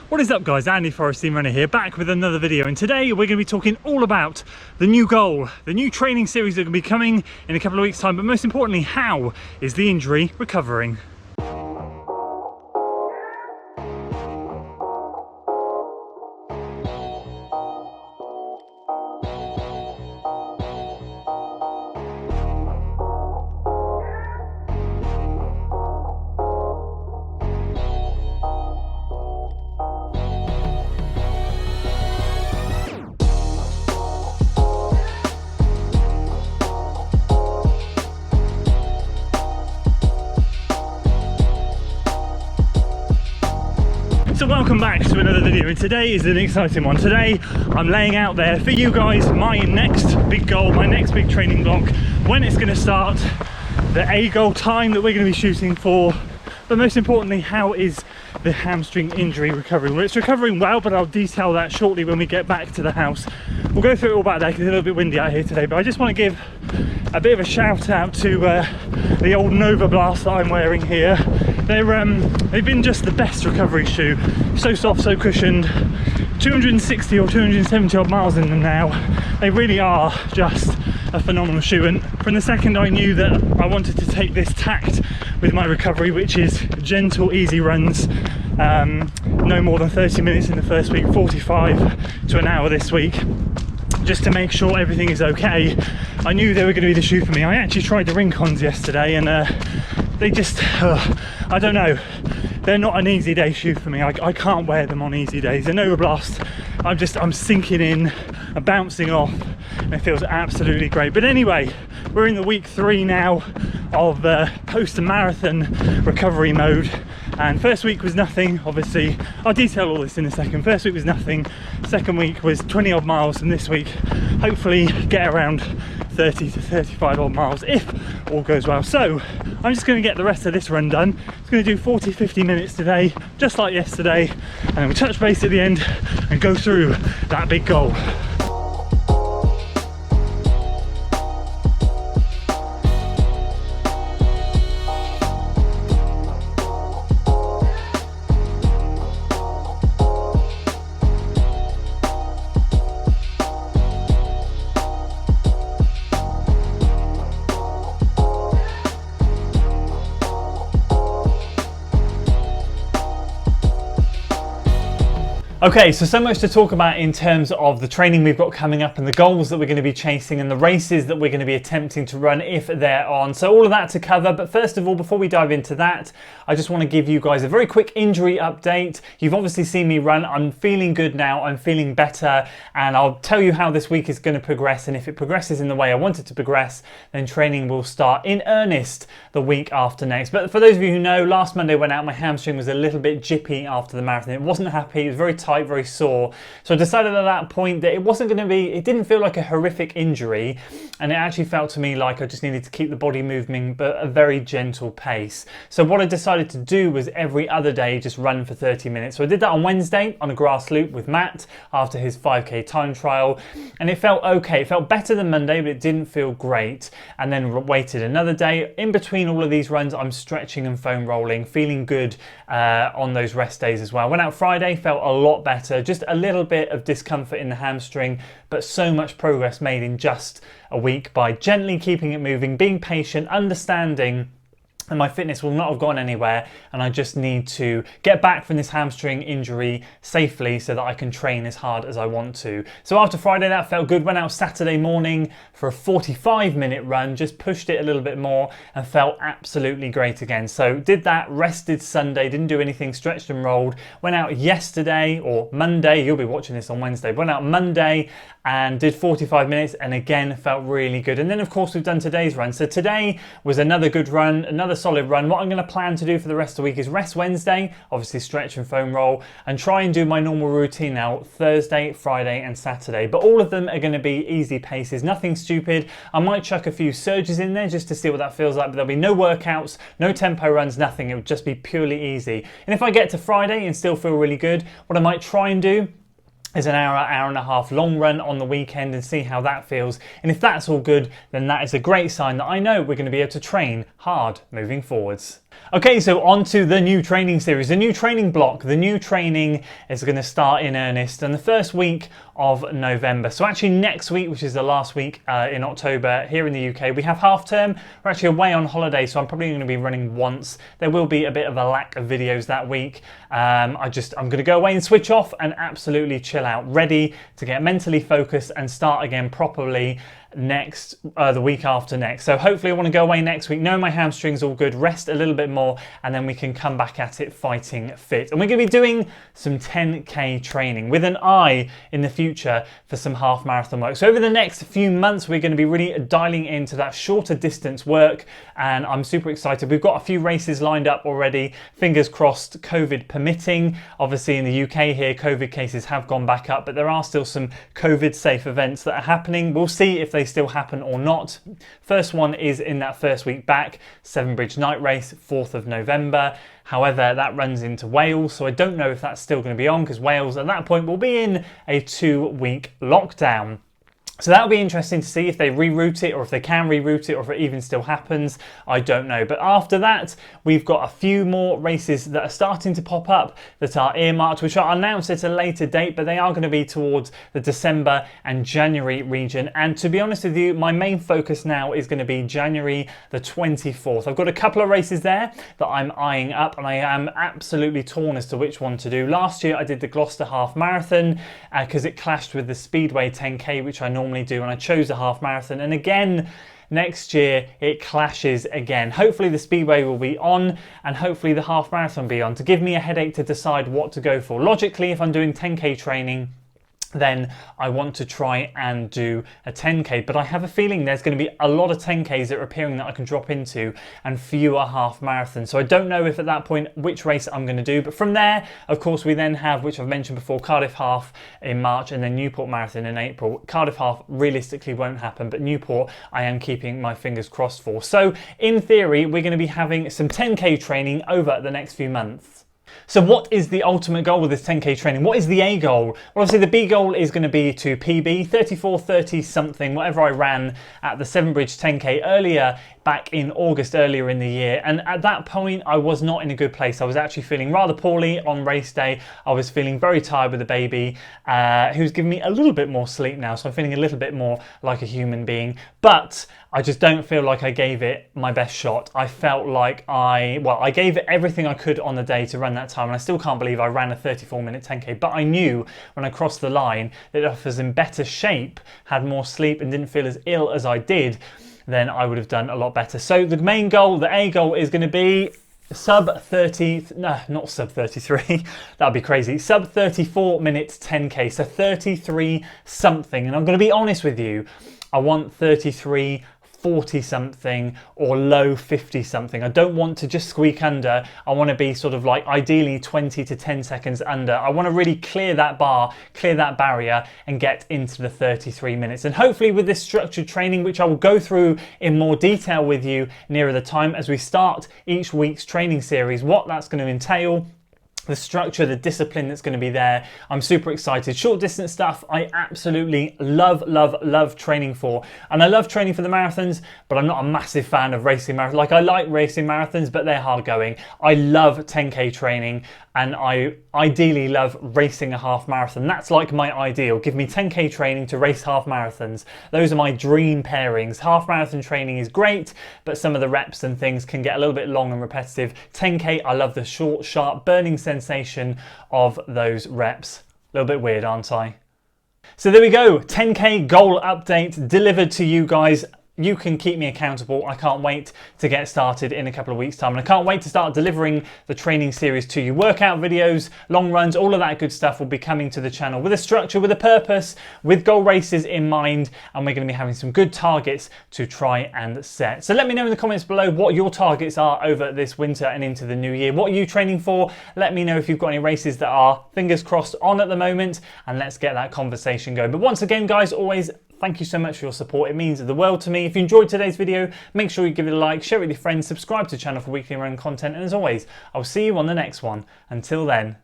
What is up guys, Andy Forrest Team Runner here, back with another video, and today we're going to be talking all about the new goal, the new training series that will be coming in a couple of weeks time, but most importantly, how is the injury recovering? So welcome back to another video, and today is an exciting one. Today I'm laying out there for you guys my next big goal, my next big training block, when it's going to start, the A goal time that we're going to be shooting for, but most importantly, how is the hamstring injury recovering? Well, it's recovering well, but I'll detail that shortly when we get back to the house. We'll go through it all back there because it's a little bit windy out here today, but I just want to give a bit of a shout out to the old Nova Blast that I'm wearing here. They've been just the best recovery shoe, so soft, so cushioned, 260 or 270 odd miles in them now. They really are just a phenomenal shoe, and from the second I knew that I wanted to take this tact with my recovery, which is gentle, easy runs, no more than 30 minutes in the first week, 45 to an hour this week, just to make sure everything is okay. I knew they were going to be the shoe for me. I actually tried the Rincons yesterday, and they just, I don't know, they're not an easy day shoe for me. I can't wear them on easy days. The Nova Blast, I'm sinking in, I'm bouncing off, and it feels absolutely great. But anyway, we're in the week 3 now of post-marathon recovery mode, and first week was nothing. Obviously I'll detail all this in a second. First week was nothing, second week was 20 odd miles, and this week hopefully get around 30 to 35 odd miles if all goes well. So I'm just going to get the rest of this run done. It's going to do 40-50 minutes today, just like yesterday, and then we'll touch base at the end and go through that big goal. Okay, so much to talk about in terms of the training we've got coming up and the goals that we're going to be chasing and the races that we're going to be attempting to run if they're on. So all of that to cover, but first of all, before we dive into that, I just want to give you guys a very quick injury update. You've obviously seen me run. I'm feeling good now, I'm feeling better, and I'll tell you how this week is going to progress, and if it progresses in the way I want it to progress, then training will start in earnest the week after next. But for those of you who know, last Monday went out, my hamstring was a little bit jippy after the marathon. It wasn't happy, it was very tight, very sore. So I decided at that point that it didn't feel like a horrific injury, and it actually felt to me like I just needed to keep the body moving, but at a very gentle pace. So what I decided to do was every other day just run for 30 minutes. So I did that on Wednesday on a grass loop with Matt after his 5k time trial, and it felt okay. It felt better than Monday, but it didn't feel great. And then waited another day. In between all of these runs, I'm stretching and foam rolling, feeling good on those rest days as well. Went out Friday, felt a lot better, just a little bit of discomfort in the hamstring, but so much progress made in just a week by gently keeping it moving, being patient, understanding and my fitness will not have gone anywhere, and I just need to get back from this hamstring injury safely so that I can train as hard as I want to. So after Friday, that felt good. Went out Saturday morning for a 45-minute run, just pushed it a little bit more and felt absolutely great again. So did that, rested Sunday, didn't do anything, stretched and rolled. Went out yesterday, or Monday, you'll be watching this on Wednesday, went out Monday and did 45 minutes and again felt really good. And then of course we've done today's run. So today was another good run, another solid run. What I'm going to plan to do for the rest of the week is rest Wednesday, obviously stretch and foam roll, and try and do my normal routine now Thursday, Friday and Saturday. But all of them are going to be easy paces, nothing stupid. I might chuck a few surges in there just to see what that feels like, but there'll be no workouts, no tempo runs, nothing. It would just be purely easy. And if I get to Friday and still feel really good, what I might try and do is an hour, hour and a half long run on the weekend and see how that feels. And if that's all good, then that is a great sign that I know we're going to be able to train hard moving forwards. Okay, so on to the new training series, the new training block. The new training is going to start in earnest in the first week of November. So actually next week, which is the last week in October here in the UK, we have half term. We're actually away on holiday, so I'm probably going to be running once. There will be a bit of a lack of videos that week. I'm going to go away and switch off and absolutely chill out, ready to get mentally focused and start again properly the week after next. So hopefully I want to go away next week, know my hamstring's all good, rest a little bit more, and then we can come back at it fighting fit. And we're going to be doing some 10k training with an eye in the future for some half marathon work. So over the next few months we're going to be really dialing into that shorter distance work, and I'm super excited. We've got a few races lined up already, fingers crossed, COVID permitting. Obviously in the UK here COVID cases have gone back up, but there are still some COVID safe events that are happening. We'll see if they still happen or not. First one is in that first week back, Severn Bridge night race, 4th of November. However, that runs into Wales, so I don't know if that's still going to be on, because Wales at that point will be in a 2-week lockdown. So that'll be interesting to see if they reroute it, or if they can reroute it, or if it even still happens. I don't know. But after that, we've got a few more races that are starting to pop up that are earmarked, which are announced at a later date, but they are going to be towards the December and January region. And to be honest with you, my main focus now is going to be January the 24th. I've got a couple of races there that I'm eyeing up, and I am absolutely torn as to which one to do. Last year, I did the Gloucester Half Marathon because it clashed with the Speedway 10k, which I normally do, and I chose a half marathon. And again, next year it clashes again. Hopefully the Speedway will be on, and hopefully the half marathon will be on, to give me a headache to decide what to go for. Logically, if I'm doing 10k training, then I want to try and do a 10k, but I have a feeling there's going to be a lot of 10ks that are appearing that I can drop into, and fewer half marathons. So I don't know if at that point which race I'm going to do, but from there, of course, we then have, which I've mentioned before, Cardiff Half in March, and then Newport Marathon in April. Cardiff Half realistically won't happen, but Newport I am keeping my fingers crossed for. So in theory, we're going to be having some 10k training over the next few months. So what is the ultimate goal with this 10k training? What is the A goal? Well, obviously the B goal is going to be to PB 34:30 something, whatever I ran at the Severn Bridge 10k earlier, back in August earlier in the year. And at that point I was not in a good place. I was actually feeling rather poorly on race day. I was feeling very tired with the baby, who's giving me a little bit more sleep now, so I'm feeling a little bit more like a human being. But I just don't feel like I gave it my best shot. I felt like I gave it everything I could on the day to run that time, and I still can't believe I ran a 34-minute 10k. But I knew when I crossed the line that if I was in better shape, had more sleep, and didn't feel as ill as I did, then I would have done a lot better. So the main goal, the A goal, is going to be sub 30, no, not sub 33, that'd be crazy, sub 34 minutes 10k, so 33 something. And I'm going to be honest with you, I want 33 40 something or low 50 something. I don't want to just squeak under. I want to be sort of like ideally 20 to 10 seconds under. I want to really clear that bar, clear that barrier, and get into the 33 minutes. And hopefully with this structured training, which I will go through in more detail with you nearer the time as we start each week's training series, what that's going to entail, the structure, the discipline that's going to be there. I'm super excited. Short distance stuff I absolutely love training for. And I love training for the marathons, but I'm not a massive fan of racing marathons. Like, I like racing marathons, but they're hard going. I love 10k training, and I ideally love racing a half marathon. That's like my ideal. Give me 10k training to race half marathons. Those are my dream pairings. Half marathon training is great, but some of the reps and things can get a little bit long and repetitive. 10k, I love the short, sharp, burning sensation of those reps. A little bit weird, aren't I? So there we go, 10k goal update delivered to you guys. You can keep me accountable. I can't wait to get started in a couple of weeks' time, and I can't wait to start delivering the training series to you. Workout videos, long runs, all of that good stuff will be coming to the channel with a structure, with a purpose, with goal races in mind, and we're going to be having some good targets to try and set. So let me know in the comments below what your targets are over this winter and into the new year. What are you training for? Let me know if you've got any races that are, fingers crossed, on at the moment, and let's get that conversation going. But once again, guys, always thank you so much for your support. It means the world to me. If you enjoyed today's video, make sure you give it a like, share it with your friends, subscribe to the channel for weekly running content, and as always, I'll see you on the next one. Until then.